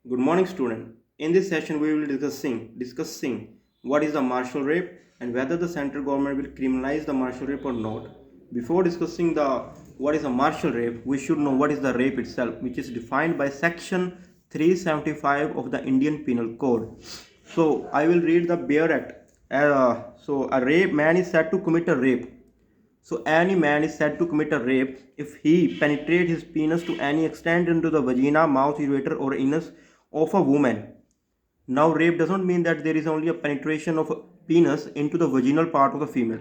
Good morning, student. In this session, we will discussing what is the martial rape and whether the central government will criminalize the martial rape or not. Before discussing the what is a martial rape, we should know what is the rape itself, which is defined by Section 375 of the Indian Penal Code. So I will read the Bare Act. So a rape man is said to commit a rape. So any man is said to commit a rape if he penetrates his penis to any extent into the vagina, mouth, ureter, or anus of a woman. Now, rape does not mean that there is only a penetration of a penis into the vaginal part of the female.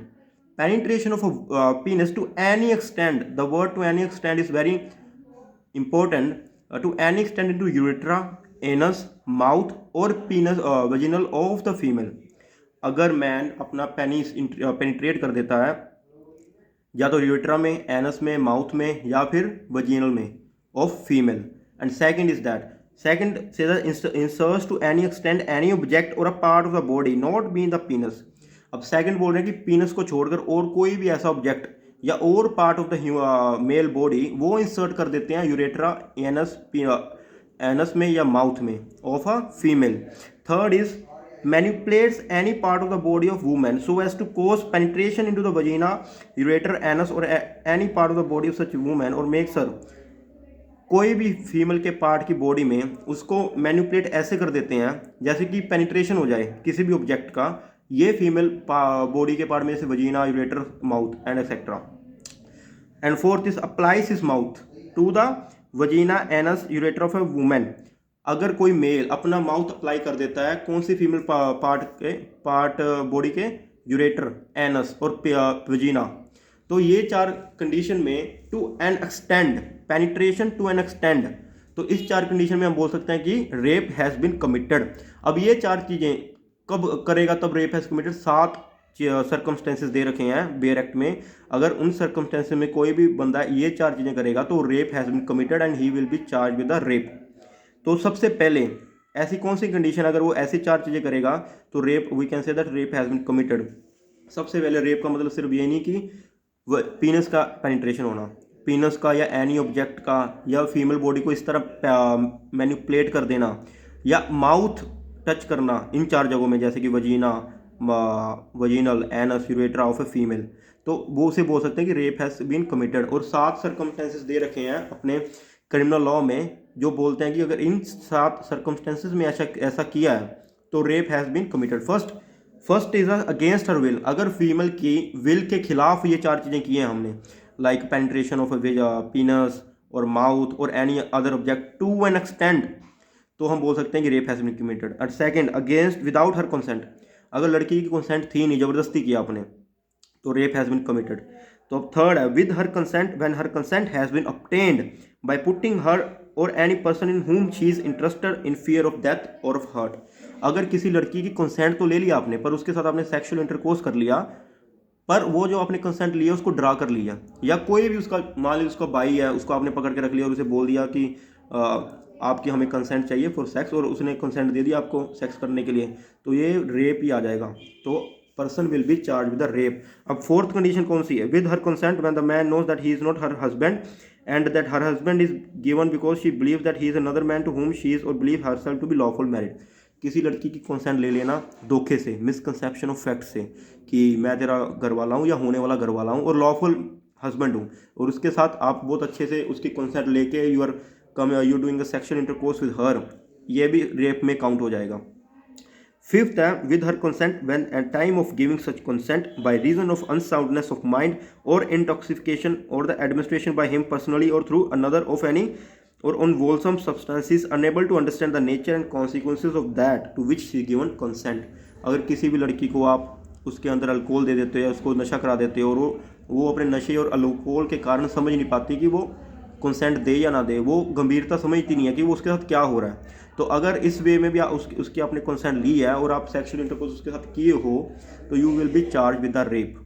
Penetration of a penis to any extent, the word to any extent is very important, to any extent into urethra, anus, mouth और penis vaginal of the female. अगर man अपना penis penetrate कर देता है या तो यूट्रा में, anus में, माउथ में या फिर वजीनल में of female. And second is that second से inserts to any extend any object or a part of the body not being the penis. अब सेकंड बोल रहे हैं कि पीनस को छोड़कर और कोई भी ऐसा ऑब्जेक्ट या और part of the male body वो इंसर्ट कर देते हैं यूरेट्रा, एनस में या माउथ में of a female. Third is manipulates any part of the body of woman so as to cause penetration into the vagina, ureter, anus or any part of the body of such woman or makes her. कोई भी female के part की body में उसको manipulate ऐसे कर देते हैं जैसे कि पेनिट्रेशन हो जाए किसी भी ऑब्जेक्ट का, ये फीमेल बॉडी के पार्ट में जैसे vagina, ureter, mouth and etcetera. And fourth is applies his mouth to the vagina, anus, ureter of a woman. अगर कोई मेल अपना माउथ अप्लाई कर देता है कौन सी फीमेल पार्ट बॉडी के, यूरेटर, एनस और वजीना, तो ये चार कंडीशन में to an extent, penetration to an extent, तो इस चार कंडीशन में हम बोल सकते हैं कि रेप हैज़ बीन कमिटेड. अब ये चार चीज़ें कब करेगा तब रेप हैज़ कमिटेड. 7 सर्कमस्टेंसेस दे रखे हैं बेयर एक्ट में. अगर उन सर्कमस्टेंसेस में कोई भी बंदा ये चार चीज़ें करेगा तो rape has been committed and he will be charge with the rape. तो सबसे पहले ऐसी कौन सी कंडीशन, अगर वो ऐसी चार चीज़ें करेगा तो rape, we can say that rape has been committed. सबसे पहले रेप का मतलब सिर्फ ये नहीं कि पीनस का पेनिट्रेशन होना, पीनस का या एनी ऑब्जेक्ट का या फीमेल बॉडी को इस तरह मैनिपुलेट कर देना या माउथ टच करना इन चार जगहों में जैसे कि vagina, vaginal, anus, urethra of a female, तो वो उसे बोल सकते हैं कि रेप हैज़ बीन कमिटेड. और 7 सर्कमस्टेंसेस दे रखे हैं अपने क्रिमिनल लॉ में जो बोलते हैं कि अगर इन 7 सर्कमस्टेंसेस में ऐसा किया है तो rape has been committed. First is against her will. अगर फीमेल की विल के खिलाफ ये चार चीज़ें की हैं हमने, लाइक पेनिट्रेशन ऑफ पीनस और माउथ और any other object to an extent, तो हम बोल सकते हैं कि rape has been committed. And second, against without her consent. अगर लड़की की कंसेंट थी नहीं, ज़बरदस्ती किया आपने, तो रेप हैज़ बीन कमिटेड. तो अब थर्ड है with her consent when her consent has been obtained by putting her or any person in whom she is interested in fear of death or of hurt. अगर किसी लड़की की consent तो ले लिया आपने पर उसके साथ आपने सेक्सुअल इंटरकोर्स कर लिया, पर वो जो आपने कंसेंट लिया उसको ड्रा कर लिया, या कोई भी उसका मान लीजिए उसका भाई है उसको आपने पकड़ के रख लिया और उसे बोल दिया कि आपकी हमें कंसेंट चाहिए फॉर सेक्स, और उसने कंसेंट दे दिया आपको सेक्स करने के लिए, तो ये रेप ही आ जाएगा. तो person will be charge with the rape. अब फोर्थ कंडीशन कौन सी है, with her consent when the man knows that he is not her husband and that her husband is given because she believes that he is another man to whom she is or believe herself to be lawful married. किसी लड़की की consent ले लेना धोखे से, misconception of fact से कि मैं तेरा घर वाला हूँ या होने वाला घर वाला हूँ और लॉफुल हस्बैंड हूँ, और उसके साथ आप बहुत अच्छे से उसकी कंसेंट लेके you doing a sexual intercourse with her, ये भी रेप में काउंट हो जाएगा. Fifth, with her consent when at time of giving such consent by reason of unsoundness of mind or intoxication or the administration by him personally or through another of any or unwholesome substances unable to understand the nature and consequences of that to which she given consent. अगर किसी भी लड़की को आप उसके अंदर alcohol दे देते हो या उसको नशा करा देते हो और वो अपने नशे और अल्कोहल के कारण समझ नहीं पाती कि वो कंसेंट दे या ना दे, वो गंभीरता समझती नहीं है कि वो उसके साथ क्या हो रहा है. तो अगर इस वे में भी उसकी आपने कंसेंट ली है और आप सेक्सुअल इंटरकोर्स उसके साथ किए हो तो you will be charge with the rape.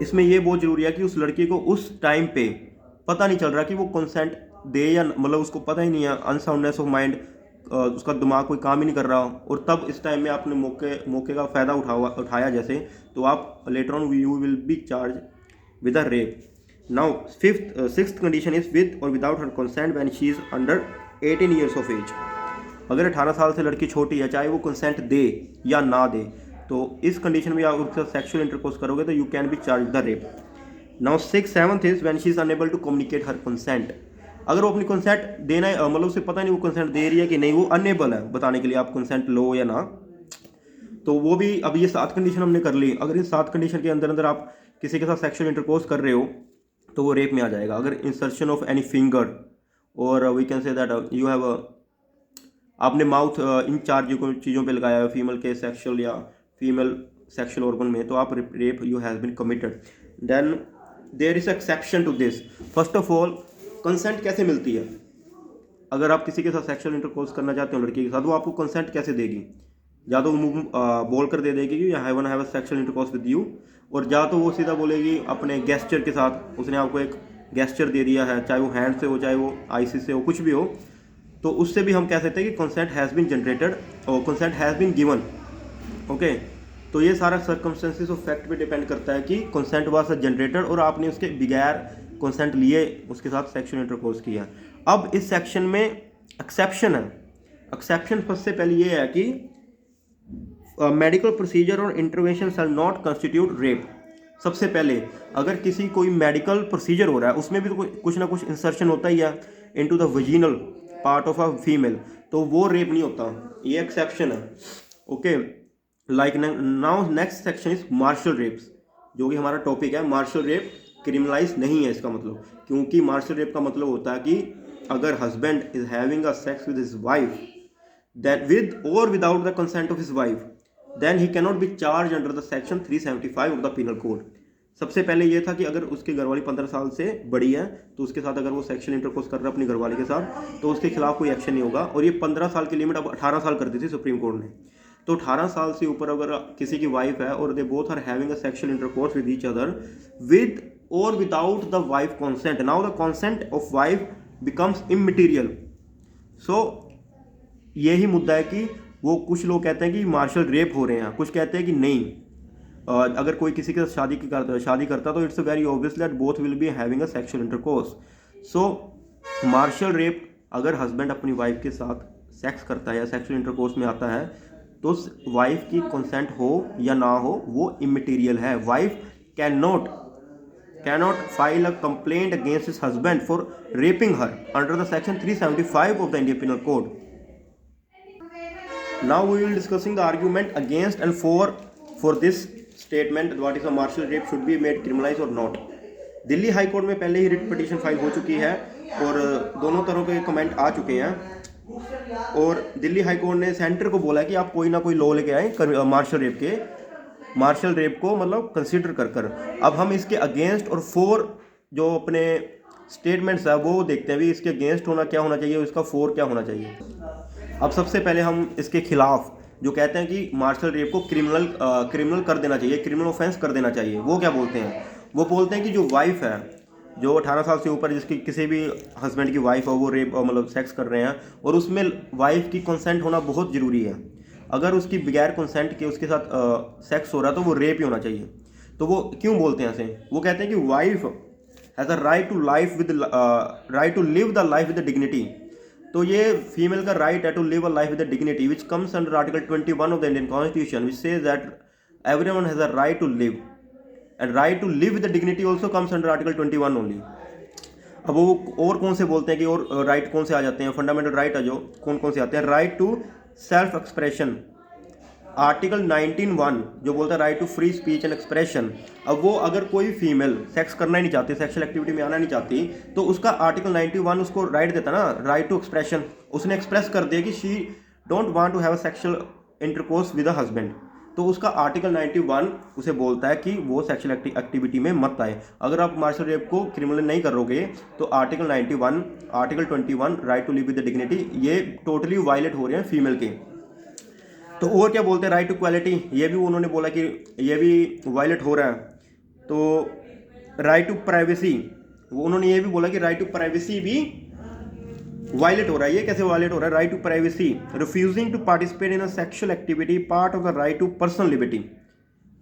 इसमें ये बहुत जरूरी है कि उस लड़की को उस टाइम पे पता नहीं चल रहा कि वो कंसेंट दे या मतलब उसको पता ही नहीं है, अनसाउंडनेस ऑफ माइंड, उसका दिमाग कोई काम ही नहीं कर रहा हो, और तब इस टाइम में आपने मौके का फ़ायदा उठाया जैसे, तो आप later on you will be charge with the rape. Now sixth condition is with or without her consent when she is under 18 years of age. अगर 18 साल से लड़की छोटी है, चाहे वो कंसेंट दे या ना दे, तो इस कंडीशन में आप उसके साथ सेक्शुअल इंटरकोर्स करोगे तो you can be charge the rape. Now 7th is when she is unable to communicate her consent. अगर वो अपनी कंसेंट देना है, मतलब उसे पता नहीं वो कंसेंट दे रही है कि नहीं, वो अनेबल है बताने के लिए आप कंसेंट लो या ना, तो वो भी, अब ये 7 कंडीशन हमने कर ली। अगर इन 7 कंडीशन के अंदर अंदर आप किसी के साथ सेक्शुअल इंटरकोर्स कर रहे हो तो वो रेप में आ जाएगा। अगर इंसर्शन ऑफ एनी फिंगर और we can say that you have आपने माउथ इन चार्ज चीज़ों पे लगाया है फीमेल के सेक्शुअल या फीमेल सेक्शुअल ऑर्गन में, तो आप rape you has been committed. Then there is exception to this. First of all, consent कैसे मिलती है? अगर आप किसी के साथ सेक्शुअल इंटरकोर्स करना चाहते हो लड़की के साथ, वो आपको कंसेंट कैसे देगी? या तो मुंह बोल कर दे देगी कि I want to have a sexual intercourse with you, और या तो वो सीधा बोलेगी अपने गेस्चर के साथ, उसने आपको एक गेस्चर दे दिया है, चाहे वो हैंड से हो, चाहे वो आईसी से हो, कुछ भी हो, तो उससे भी हम कह सकते हैं कि कंसेंट हैज़ बीन जनरेटेड और consent has been given. Okay, तो ये सारा सर्कमस्टेंसेस ऑफ फैक्ट पे डिपेंड करता है कि कंसेंट वाज जनरेटेड और आपने उसके बगैर कंसेंट लिए उसके साथ सेक्शुअल इंटरकोर्स किया। अब इस सेक्शन में एक्सेप्शन है। एक्सेप्शन सबसे पहले ये है कि मेडिकल प्रोसीजर और intervention shall not constitute rape. सबसे पहले अगर किसी कोई मेडिकल प्रोसीजर हो रहा है, उसमें भी तो कुछ ना कुछ इंसर्शन होता ही है into the vaginal part of a female, तो वो रेप नहीं होता, ये एक्सेप्शन है। Okay, like now next section is marital rapes, जो कि हमारा टॉपिक है। मार्शल रेप क्रिमिनलाइज नहीं है इसका मतलब, क्योंकि मार्शल रेप का मतलब होता है कि अगर husband is having a sex with his wife that with or without the consent of his wife, then he cannot be charged under the section 375 of the penal code। सबसे पहले ये था कि अगर उसकी घरवाली 15 साल से बड़ी है तो उसके साथ अगर वो सेक्शुअल इंटरकोर्स कर रहा है अपनी घरवाली के साथ तो उसके खिलाफ कोई एक्शन नहीं होगा। और ये 15 साल की लिमिट अब 18 साल कर दी थी सुप्रीम कोर्ट ने। तो 18 साल से ऊपर अगर किसी की वाइफ है और they both are having a sexual intercourse with each other with or without the wife consent, now the consent of wife becomes immaterial. So यही मुद्दा है कि वो कुछ लोग कहते हैं कि मार्शल रेप हो रहे हैं, कुछ कहते हैं कि नहीं। अगर कोई किसी के साथ शादी करता तो it's very obvious that both will be having a sexual intercourse. So marital rape, अगर हस्बैंड अपनी वाइफ के साथ सेक्स करता है या सेक्शुअल इंटरकोर्स में आता है तो वाइफ की कंसेंट हो या ना हो वो इमटेरियल है। Wife can not file a complaint against his husband for rapping her under the section 375 of the Indian penal code. Now we will discussing the argument against and for this statement what is a martial rape should be made criminalized or not। Delhi high court में पहले ही writ petition file हो चुकी है और दोनों तरह के comment आ चुके हैं और दिल्ली हाई कोर्ट ने सेंटर को बोला है कि आप कोई ना कोई लॉ लेके आए मार्शल रेप को मतलब कंसीडर कर। अब हम इसके अगेंस्ट और फॉर जो अपने स्टेटमेंट्स है वो देखते हैं भी इसके अगेंस्ट होना क्या होना चाहिए और इसका फॉर क्या होना चाहिए। अब सबसे पहले हम इसके खिलाफ जो कहते हैं कि मार्शल रेप को क्रिमिनल कर देना चाहिए, क्रिमिनल ऑफेंस कर देना चाहिए, वो क्या बोलते हैं? वो बोलते हैं कि जो वाइफ है, जो 18 साल से ऊपर जिसकी किसी भी हस्बैंड की वाइफ हो, वो रेप मतलब सेक्स कर रहे हैं और उसमें वाइफ की कंसेंट होना बहुत ज़रूरी है। अगर उसकी बगैर कंसेंट के उसके साथ सेक्स हो रहा है तो वो रेप ही होना चाहिए। तो वो क्यों बोलते हैं ऐसे? वो कहते हैं कि wife has a right to live the life with dignity. तो ये फीमेल का राइट है to live a life with dignity which comes under article 21 of the Indian constitution which says that everyone has a right to live and right to live with dignity also comes under article 21 only. अब वो और कौन से बोलते हैं कि और right कौन से आ जाते हैं? फंडामेंटल राइट है जो कौन से आते हैं? Right to self expression, article 19(1) जो बोलता है right to free speech and expression. अब वो अगर कोई फीमेल सेक्स करना ही नहीं चाहती, सेक्सुअल एक्टिविटी में आना नहीं चाहती, तो उसका आर्टिकल 91 उसको राइट देता ना, राइट टू एक्सप्रेशन। उसने एक्सप्रेस कर दिया कि she don't want to have a sexual intercourse with a husband, तो उसका आर्टिकल 91 उसे बोलता है कि वो सेक्सुअल एक्टिविटी में मत आए। अगर आप मार्शल रेप को क्रिमिनल नहीं करोगे तो article 91, article 21 right to live with dignity ये टोटली वायलेट हो रहे हैं फीमेल के। तो और क्या बोलते हैं? राइट टू क्वालिटी, ये भी उन्होंने बोला कि ये भी वायलेट हो रहा है। तो राइट टू प्राइवेसी, वो उन्होंने ये भी बोला कि राइट टू प्राइवेसी भी वायलेट हो रहा है। ये कैसे वायलेट हो रहा है? Right to privacy, refusing to participate in a sexual activity part of the right to personal liberty.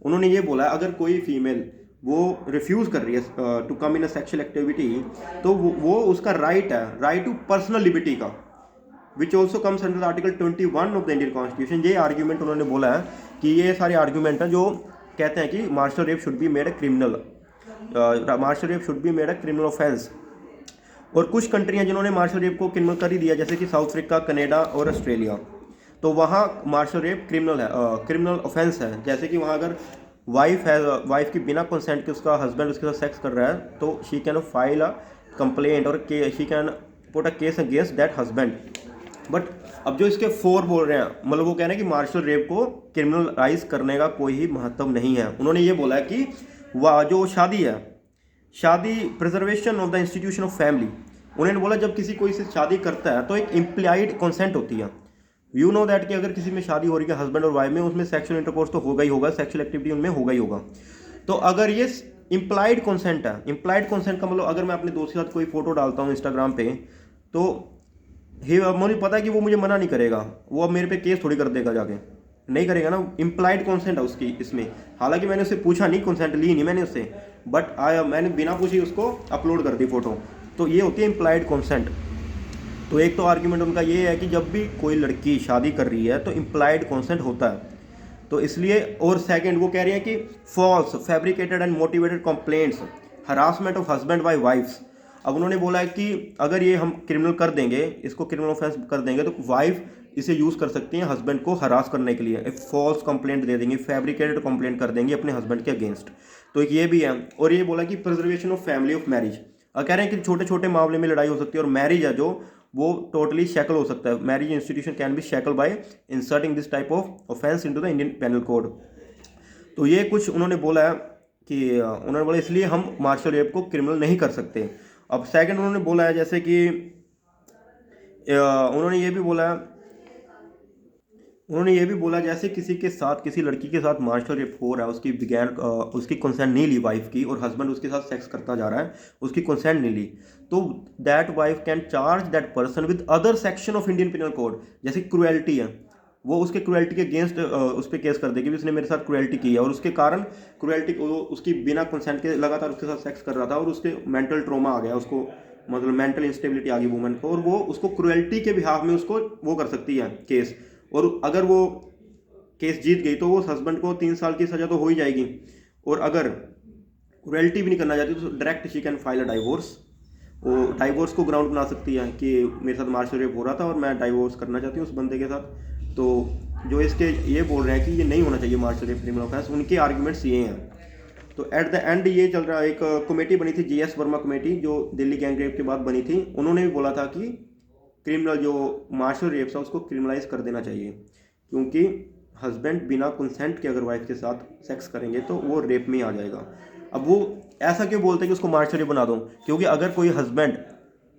उन्होंने ये बोला अगर कोई फीमेल वो रिफ्यूज़ कर रही है to come in a sexual activity तो वो उसका राइट है, राइट टू पर्सनल लिबर्टी का। Which also comes under article 21 of the Indian constitution. ये आर्ग्यूमेंट उन्होंने बोला है कि ये सारे आर्ग्यूमेंट हैं जो कहते हैं कि marital rape should be made a criminal, marital rape should be made a criminal offence. और कुछ कंट्री हैं जिन्होंने मार्शल रेप को क्रिमिनल कर ही दिया, जैसे कि साउथ अफ्रीका, कनाडा और ऑस्ट्रेलिया। तो वहाँ मार्शल रेप क्रिमिनल है, क्रिमिनल ऑफेंस है। जैसे कि वहाँ अगर वाइफ की बिना कंसेंट के उसका हस्बैंड उसके साथ सेक्स कर रहा है तो she can file a complaint or she can put a case against that husband. But अब जो इसके फोर बोल रहे हैं, मतलब वो कह रहे हैं कि मार्शल रेप को क्रिमिनलाइज करने का कोई ही महत्व नहीं है। उन्होंने ये बोला है कि वह जो शादी है, शादी preservation of the institution of family. उन्होंने बोला जब किसी कोई से शादी करता है तो एक इम्प्लाइड कंसेंट होती है। यू नो दैट कि अगर किसी में शादी हो रही है हस्बैंड और वाइफ में, उसमें सेक्सुअल इंटरकोर्स तो होगा ही होगा, सेक्सुअल एक्टिविटी उनमें होगा ही होगा। तो अगर ये इम्प्लाइड कंसेंट है, इम्प्लाइड कंसेंट का मतलब अगर मैं अपने दोस्त के साथ कोई फोटो डालता हूँ इंस्टाग्राम पे तो मुझे पता है कि वो मुझे मना नहीं करेगा, वो अब मेरे पे केस थोड़ी कर देगा, जाके नहीं करेगा ना। इम्प्लाइड कंसेंट है उसकी इसमें। हालांकि मैंने उससे पूछा नहीं, कंसेंट ली नहीं मैंने उससे, बट मैंने बिना पूछे उसको अपलोड कर दी फोटो। तो ये होती है इम्प्लाइड कंसेंट। तो एक तो आर्ग्यूमेंट उनका ये है कि जब भी कोई लड़की शादी कर रही है तो इम्प्लाइड कंसेंट होता है, तो इसलिए। और सेकंड वो कह रही है कि false, fabricated and motivated complaints, harassment of husband by wifes. अब उन्होंने बोला है कि अगर ये हम क्रिमिनल कर देंगे, इसको क्रिमिनल ऑफेंस कर देंगे, तो वाइफ इसे यूज़ कर सकती हैं हस्बैंड को हरास करने के लिए, एक फॉल्स कंप्लेंट दे देंगी, फैब्रिकेटेड कंप्लेंट कर देंगी अपने हस्बैंड के अगेंस्ट। तो एक ये भी है। और ये बोला कि preservation of family of marriage, कह रहे हैं कि छोटे छोटे मामले में लड़ाई हो सकती है और मैरिज है जो वो टोटली शैकल हो सकता है। Marriage institution can be shackle by inserting this type of offence into the Indian penal code. तो ये कुछ उन्होंने बोला है कि उन्होंने बोला इसलिए हम मार्शल रेप को क्रिमिनल नहीं कर सकते। अब सेकंड उन्होंने बोला है जैसे कि उन्होंने ये भी बोला जैसे किसी के साथ, किसी लड़की के साथ मार्शल रेप हो रहा है, उसकी कंसेंट नहीं ली वाइफ की, और हस्बैंड उसके साथ सेक्स करता जा रहा है, उसकी कंसेंट नहीं ली, तो that wife can charge that person with other section of Indian penal code. जैसे क्रुएल्टी है, वो उसके क्रुएल्टी के अगेंस्ट उस पर केस कर देगी कि उसने मेरे साथ क्रुएल्टी की है, और उसके कारण क्रुएल्टी उसकी बिना कंसेंट के लगातार उसके साथ सेक्स कर रहा था और उसके मेंटल ट्रॉमा आ गया, उसको मतलब मेंटल इंस्टेबिलिटी आ गई वुमन को, और वो उसको क्रुएल्टी के बिहाफ में उसको वो कर सकती है केस। और अगर वो केस जीत गई तो वो हस्बैंड को 3 साल की सज़ा तो हो ही जाएगी। और अगर क्रुएल्टी भी नहीं करना चाहती तो direct she can file a divorce. वो डाइवोर्स को ग्राउंड बना सकती है कि मेरे साथ मार्शल रेप हो रहा था और मैं डाइवोर्स करना चाहती हूँ उस बंदे के साथ। तो जो इसके ये बोल रहे हैं कि ये नहीं होना चाहिए मार्शल रेप क्रिमिनल ऑफेंस, उनके आर्ग्यूमेंट्स ये हैं। तो एट द एंड ये चल रहा है, एक कमेटी बनी थी GS वर्मा कमेटी जो दिल्ली गैंग रेप के बाद बनी थी। उन्होंने भी बोला था कि क्रिमिनल जो मार्शल रेप्स है उसको क्रिमिनलाइज कर देना चाहिए, क्योंकि हस्बैंड बिना कंसेंट के अगर वाइफ के साथ सेक्स करेंगे तो वो रेप में आ जाएगा। अब वो ऐसा क्यों बोलते हैं कि उसको मार्शल रेप बना दो, क्योंकि अगर कोई हस्बैंड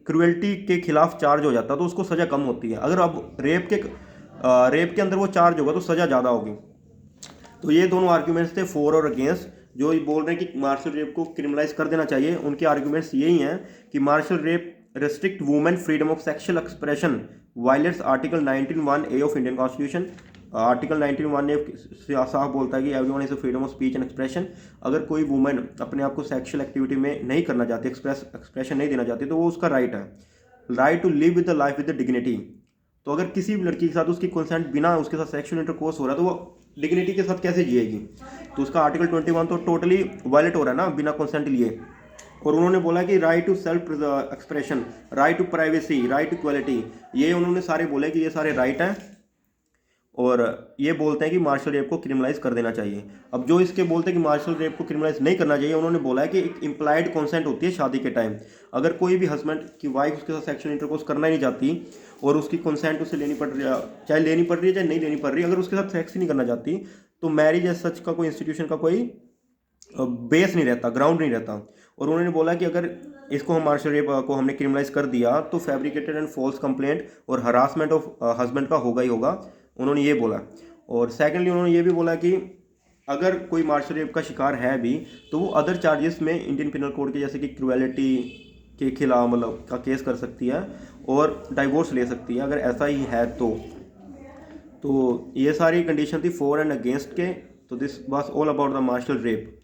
क्रुएल्टी के खिलाफ चार्ज हो जाता तो उसको सज़ा कम होती है। अगर अब रेप के अंदर वो चार्ज होगा तो सज़ा ज़्यादा होगी। तो ये दोनों आर्ग्यूमेंट्स थे फॉर और अगेंस्ट। जो बोल रहे हैं कि मार्शल रेप को क्रिमिनलाइज कर देना चाहिए, उनके आर्ग्यूमेंट्स यही हैं कि marital rape restrict women freedom of sexual expression, violates article 19(1)(a) of Indian constitution. Article 19(1)(a) साफ बोलता है कि everyone is freedom of speech and expression. अगर कोई वुमेन अपने आप को सेक्सुअल एक्टिविटी में नहीं करना चाहती, एक्सप्रेशन नहीं देना चाहती, तो वो उसका राइट है, right to live with the life with the dignity. तो अगर किसी भी लड़की के साथ उसकी कंसेंट बिना उसके साथ सेक्सुअल इंटरकोर्स हो रहा है तो वो डिग्निटी के साथ कैसे जिएगी? तो उसका आर्टिकल 21 तो टोटली वायलेट हो रहा है ना, बिना कंसेंट लिए। और उन्होंने बोला कि right to self expression, right to privacy, right to equality, ये उन्होंने सारे बोले कि ये सारे राइट हैं, और ये बोलते हैं कि मार्शल रेप को क्रिमिनलाइज कर देना चाहिए। अब जो इसके बोलते हैं कि मार्शल रेप को क्रिमिनलाइज नहीं करना चाहिए, उन्होंने बोला है कि एक इम्प्लाइड कंसेंट होती है शादी के टाइम। अगर कोई भी हस्बैंड की वाइफ उसके साथ सेक्सुअल इंटरकोर्स करना ही नहीं चाहती और उसकी कंसेंट उसे लेनी पड़ रही है, चाहे लेनी पड़ रही है चाहे नहीं लेनी पड़ रही, अगर उसके साथ सेक्स ही नहीं करना चाहती, तो मैरिज एज सच का कोई इंस्टीट्यूशन का कोई बेस नहीं रहता, ग्राउंड नहीं रहता। और उन्होंने बोला कि अगर इसको हम मार्शल रेप को हमने क्रिमिनलाइज कर दिया तो फैब्रिकेटेड एंड फॉल्स कंप्लेंट और हरासमेंट ऑफ हस्बैंड का होगा ही होगा, उन्होंने ये बोला। और सेकेंडली उन्होंने ये भी बोला कि अगर कोई मार्शल रेप का शिकार है भी तो वो अदर चार्जेस में इंडियन पिनल कोड के जैसे कि क्रुएलिटी के खिलाफ मतलब का केस कर सकती है और डाइवोर्स ले सकती है अगर ऐसा ही है तो ये सारी कंडीशन थी फॉर एंड अगेंस्ट के। तो this was all about the marital rape.